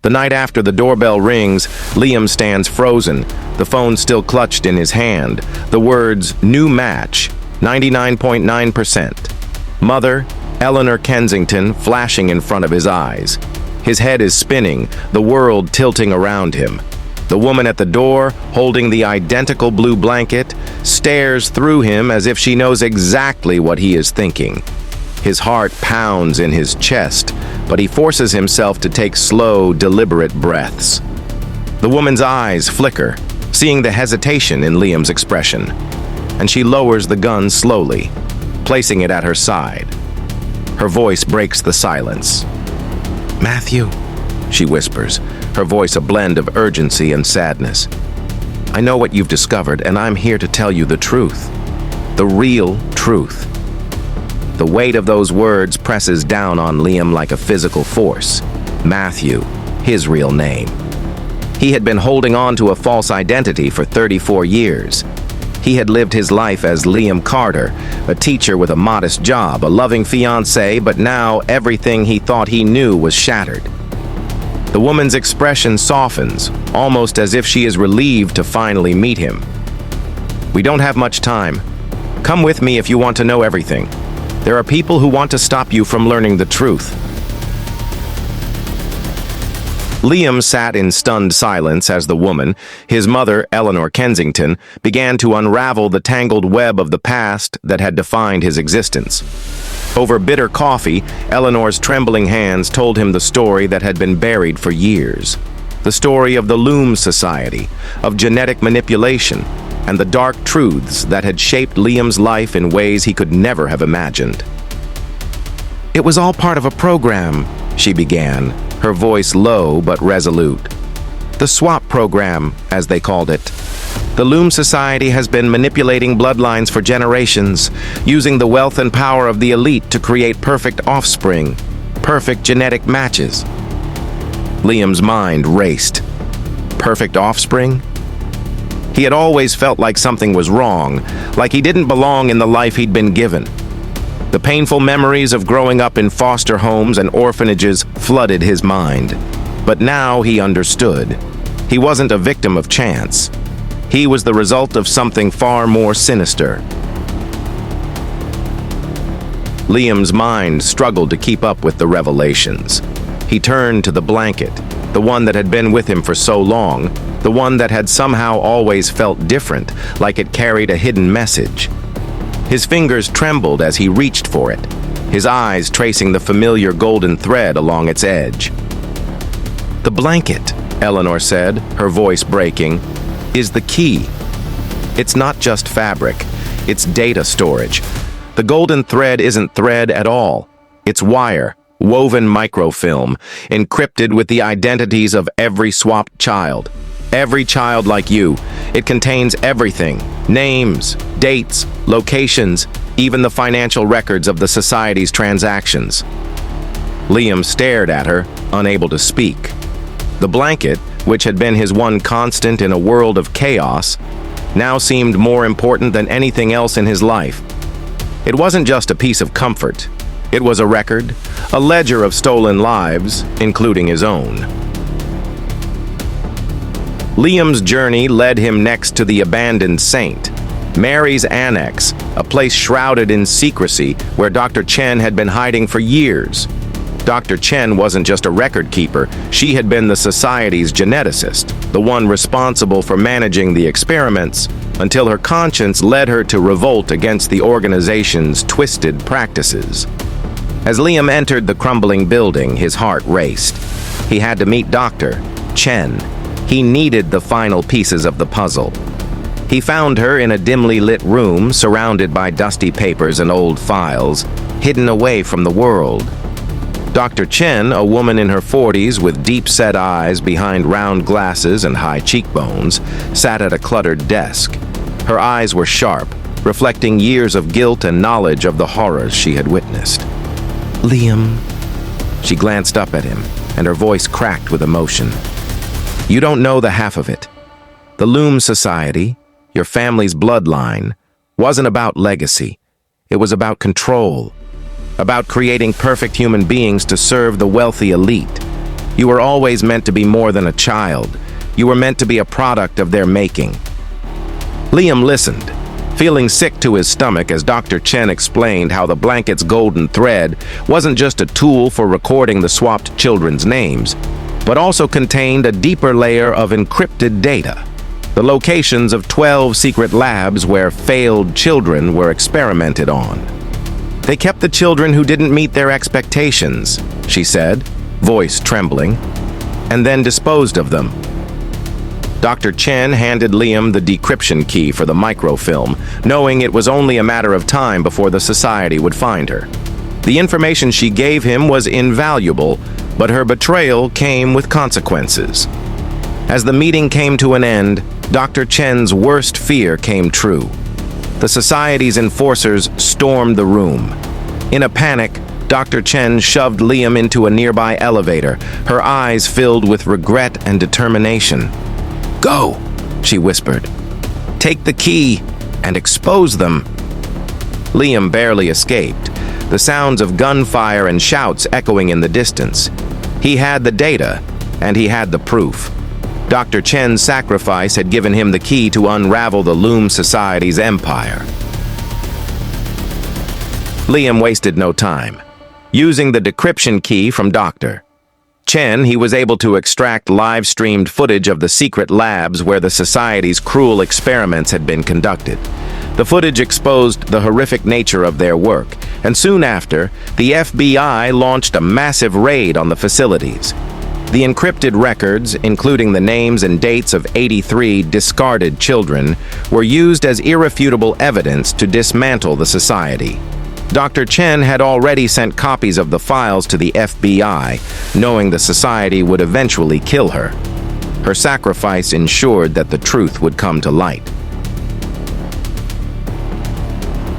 The night after the doorbell rings, Liam stands frozen, the phone still clutched in his hand. The words, "New match, 99.9%. Mother, Eleanor Kensington," flashing in front of his eyes. His head is spinning, the world tilting around him. The woman at the door, holding the identical blue blanket, stares through him as if she knows exactly what he is thinking. His heart pounds in his chest, but he forces himself to take slow, deliberate breaths. The woman's eyes flicker, seeing the hesitation in Liam's expression, and she lowers the gun slowly, placing it at her side. Her voice breaks the silence. "Matthew," she whispers, her voice a blend of urgency and sadness. "I know what you've discovered, and I'm here to tell you the truth. The real truth." The weight of those words presses down on Liam like a physical force. Matthew, his real name. He had been holding on to a false identity for 34 years. He had lived his life as Liam Carter, a teacher with a modest job, a loving fiancé, but now everything he thought he knew was shattered. The woman's expression softens, almost as if she is relieved to finally meet him. "We don't have much time. Come with me if you want to know everything. There are people who want to stop you from learning the truth." Liam sat in stunned silence as the woman, his mother, Eleanor Kensington, began to unravel the tangled web of the past that had defined his existence. Over bitter coffee, Eleanor's trembling hands told him the story that had been buried for years. The story of the Loom Society, of genetic manipulation, and the dark truths that had shaped Liam's life in ways he could never have imagined. "It was all part of a program," she began, her voice low but resolute. "The swap program, as they called it. The Loom Society has been manipulating bloodlines for generations, using the wealth and power of the elite to create perfect offspring, perfect genetic matches." Liam's mind raced. Perfect offspring? He had always felt like something was wrong, like he didn't belong in the life he'd been given. The painful memories of growing up in foster homes and orphanages flooded his mind. But now he understood. He wasn't a victim of chance. He was the result of something far more sinister. Liam's mind struggled to keep up with the revelations. He turned to the blanket, the one that had been with him for so long, the one that had somehow always felt different, like it carried a hidden message. His fingers trembled as he reached for it, his eyes tracing the familiar golden thread along its edge. "The blanket," Eleanor said, her voice breaking, "is the key. It's not just fabric, it's data storage. The golden thread isn't thread at all. It's wire, woven microfilm, encrypted with the identities of every swapped child. Every child like you. It contains everything. Names, dates, locations, even the financial records of the society's transactions." Liam stared at her, unable to speak. The blanket, which had been his one constant in a world of chaos, now seemed more important than anything else in his life. It wasn't just a piece of comfort. It was a record, a ledger of stolen lives, including his own. Liam's journey led him next to the abandoned Saint, Mary's Annex, a place shrouded in secrecy where Dr. Chen had been hiding for years. Dr. Chen wasn't just a record keeper, she had been the society's geneticist, the one responsible for managing the experiments, until her conscience led her to revolt against the organization's twisted practices. As Liam entered the crumbling building, his heart raced. He had to meet Dr. Chen. He needed the final pieces of the puzzle. He found her in a dimly lit room surrounded by dusty papers and old files, hidden away from the world. Dr. Chen, a woman in her 40s with deep-set eyes behind round glasses and high cheekbones, sat at a cluttered desk. Her eyes were sharp, reflecting years of guilt and knowledge of the horrors she had witnessed. "Liam," she glanced up at him, and her voice cracked with emotion. "You don't know the half of it. The Loom Society, your family's bloodline, wasn't about legacy. It was about control, about creating perfect human beings to serve the wealthy elite. You were always meant to be more than a child. You were meant to be a product of their making." Liam listened, feeling sick to his stomach as Dr. Chen explained how the blanket's golden thread wasn't just a tool for recording the swapped children's names, but also contained a deeper layer of encrypted data, the locations of 12 secret labs where failed children were experimented on. "They kept the children who didn't meet their expectations," she said, voice trembling, "and then disposed of them." Dr. Chen handed Liam the decryption key for the microfilm, knowing it was only a matter of time before the society would find her. The information she gave him was invaluable, but her betrayal came with consequences. As the meeting came to an end, Dr. Chen's worst fear came true. The society's enforcers stormed the room. In a panic, Dr. Chen shoved Liam into a nearby elevator, her eyes filled with regret and determination. "Go," she whispered. "Take the key and expose them." Liam barely escaped, the sounds of gunfire and shouts echoing in the distance. He had the data, and he had the proof. Dr. Chen's sacrifice had given him the key to unravel the Loom Society's empire. Liam wasted no time. Using the decryption key from Dr. Chen, he was able to extract live-streamed footage of the secret labs where the Society's cruel experiments had been conducted. The footage exposed the horrific nature of their work, and soon after, the FBI launched a massive raid on the facilities. The encrypted records, including the names and dates of 83 discarded children, were used as irrefutable evidence to dismantle the Society. Dr. Chen had already sent copies of the files to the FBI, knowing the Society would eventually kill her. Her sacrifice ensured that the truth would come to light.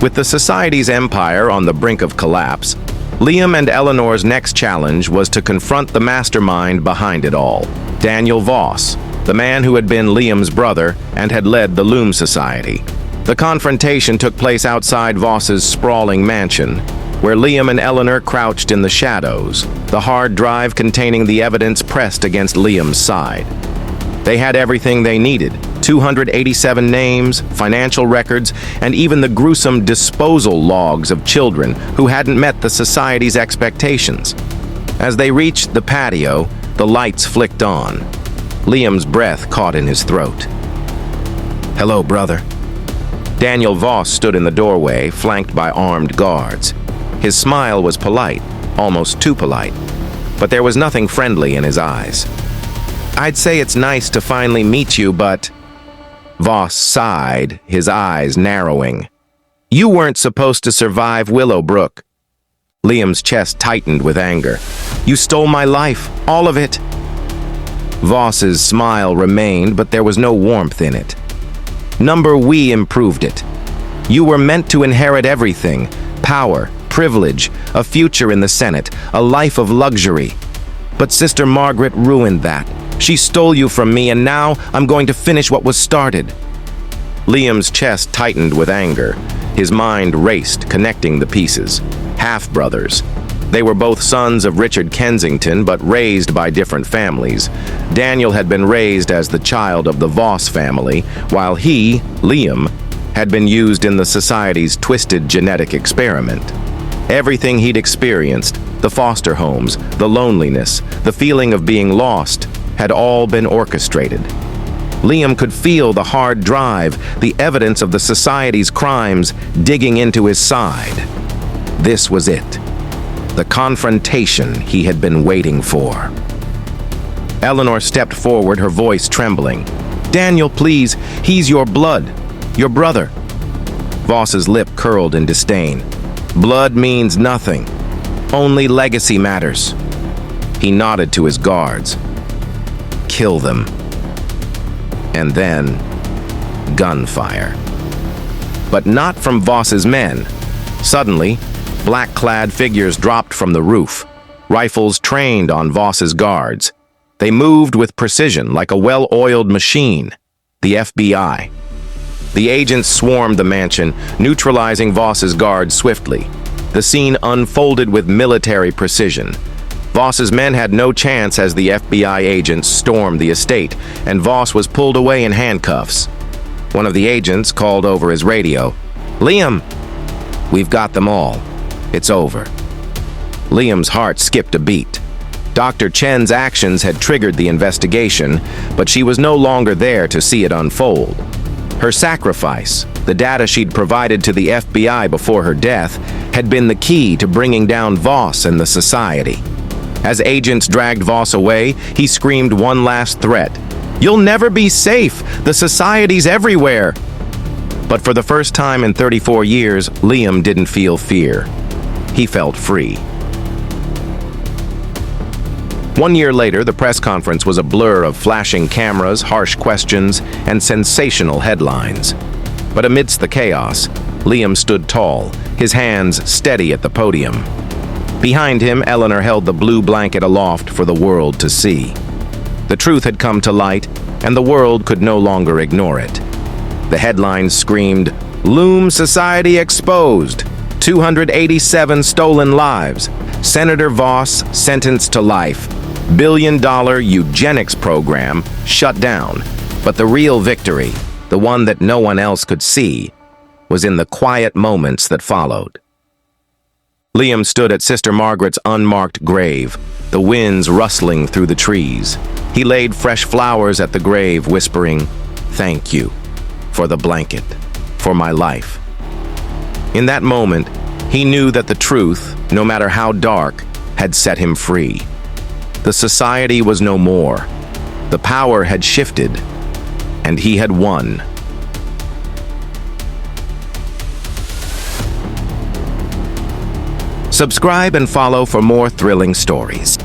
With the Society's empire on the brink of collapse, Liam and Eleanor's next challenge was to confront the mastermind behind it all, Daniel Voss, the man who had been Liam's brother and had led the Loom Society. The confrontation took place outside Voss's sprawling mansion, where Liam and Eleanor crouched in the shadows, the hard drive containing the evidence pressed against Liam's side. They had everything they needed: 287 names, financial records, and even the gruesome disposal logs of children who hadn't met the Society's expectations. As they reached the patio, the lights flicked on. Liam's breath caught in his throat. "Hello, brother." Daniel Voss stood in the doorway, flanked by armed guards. His smile was polite, almost too polite, but there was nothing friendly in his eyes. "I'd say it's nice to finally meet you, but..." Voss sighed, his eyes narrowing. "You weren't supposed to survive Willowbrook." Liam's chest tightened with anger. "You stole my life, all of it." Voss's smile remained, but there was no warmth in it. We improved it. You were meant to inherit everything: power, privilege, a future in the Senate, a life of luxury. But Sister Margaret ruined that. She stole you from me, and now I'm going to finish what was started." Liam's chest tightened with anger. His mind raced, connecting the pieces. Half-brothers. They were both sons of Richard Kensington, but raised by different families. Daniel had been raised as the child of the Voss family, while he, Liam, had been used in the Society's twisted genetic experiment. Everything he'd experienced, the foster homes, the loneliness, the feeling of being lost, had all been orchestrated. Liam could feel the hard drive, the evidence of the Society's crimes digging into his side. This was it. The confrontation he had been waiting for. Eleanor stepped forward, her voice trembling. "Daniel, please, he's your blood, your brother." Voss's lip curled in disdain. "Blood means nothing. Only legacy matters." He nodded to his guards. "Kill them." And then, gunfire. But not from Voss's men. Suddenly, black-clad figures dropped from the roof, rifles trained on Voss's guards. They moved with precision, like a well-oiled machine. The FBI. The agents swarmed the mansion, neutralizing Voss's guards swiftly. The scene unfolded with military precision. Voss's men had no chance as the FBI agents stormed the estate, and Voss was pulled away in handcuffs. One of the agents called over his radio, "Liam, we've got them all. It's over." Liam's heart skipped a beat. Dr. Chen's actions had triggered the investigation, but she was no longer there to see it unfold. Her sacrifice, the data she'd provided to the FBI before her death, had been the key to bringing down Voss and the society. As agents dragged Voss away, he screamed one last threat. "You'll never be safe! The society's everywhere!" But for the first time in 34 years, Liam didn't feel fear. He felt free. 1 year later, the press conference was a blur of flashing cameras, harsh questions, and sensational headlines. But amidst the chaos, Liam stood tall, his hands steady at the podium. Behind him, Eleanor held the blue blanket aloft for the world to see. The truth had come to light, and the world could no longer ignore it. The headlines screamed, "Loom Society exposed! 287 stolen lives! Senator Voss sentenced to life! $1 billion eugenics program shut down!" But the real victory, the one that no one else could see, was in the quiet moments that followed. Liam stood at Sister Margaret's unmarked grave, the winds rustling through the trees. He laid fresh flowers at the grave, whispering, "Thank you for the blanket, for my life." In that moment, he knew that the truth, no matter how dark, had set him free. The society was no more. The power had shifted, and he had won. Subscribe and follow for more thrilling stories.